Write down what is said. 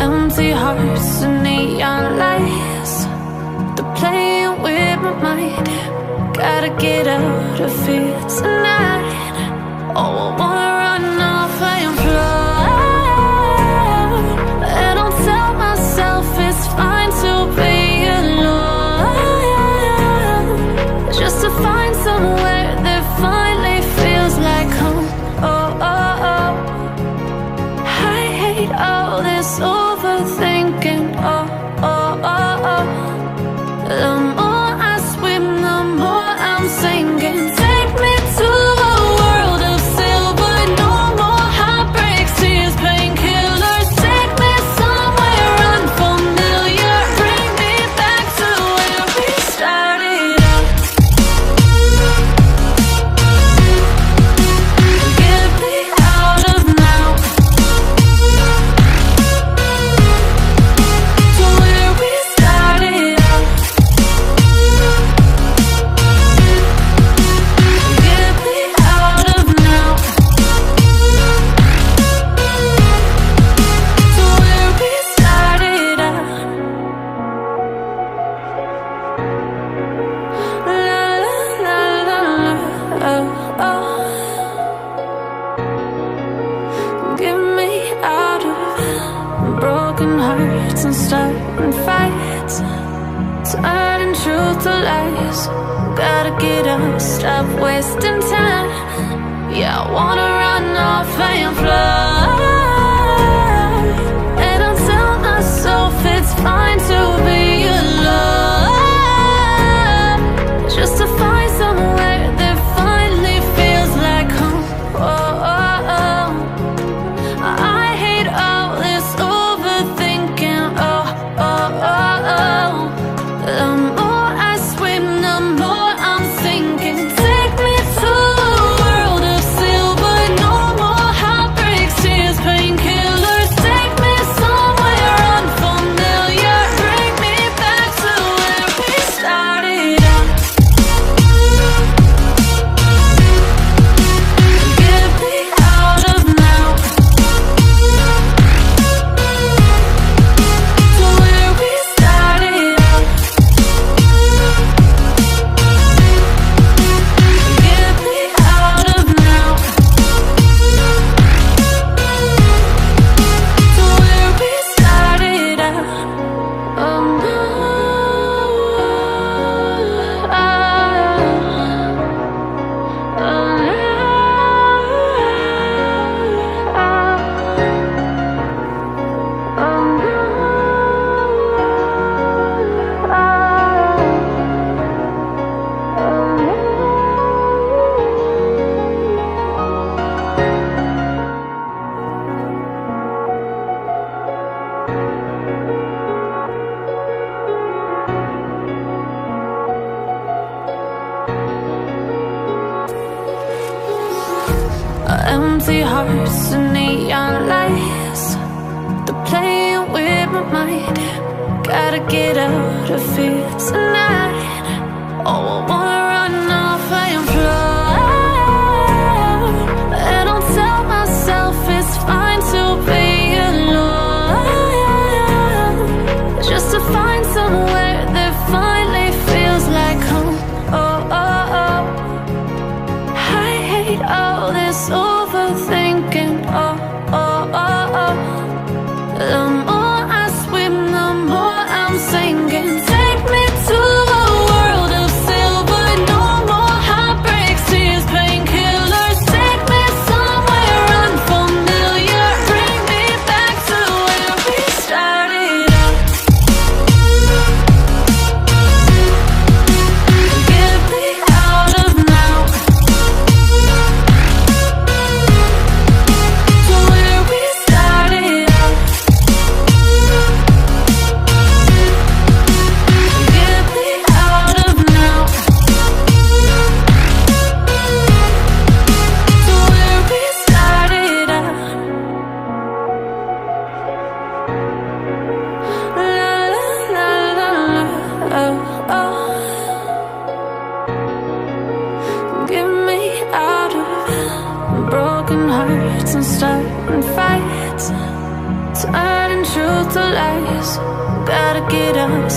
Empty hearts and neon lights, they're playing with my mind. Gotta get out of here tonight. Oh, I wanna run off and fly, and I'll tell myself it's fine to be alone, just to find somewhere that finally feels like home. Oh, oh, oh. I hate all this overthinking. Oh, oh, oh, oh. The more I swim, the more I'm sinking. Take me to a world of silver. No more heartbreaks, tears, painkillers. Take me somewhere unfamiliar. Bring me back to where we started out. Get me out of now, to where we started out. Get me out of now, to where we started out. La la la la la, oh, oh. Get me out of broken hearts and starting fights, turning truth to lies. Gotta get up, stop wasting time. Yeah, I wanna run off and fly, and I'll tell myself it's fine to be alone, just to find somewhere that finally feels like home. Oh, oh, oh. I hate all this overthinking. Oh, oh, oh, oh. The more I swim, the more I'm sinking. Take me to a world of silver. No more heartbreaks, tears, painkillers. Take me somewhere unfamiliar. Bring me back to where we started out. Get me out of now, to where we started out. Get me out of now, to where we started out. Oh no, empty hearts and neon lights, they're playing with my mind. Gotta get out of here tonight. Oh, I wanna run off and fly, and I'll tell myself it's fine to be alone, just to find somewhere that finally feels like home. Oh, oh, oh. I hate all this overthinking. Oh, oh, oh, oh. The more I swim, the more I'm sinking. Take me to a world of silver. lies. Gotta get up.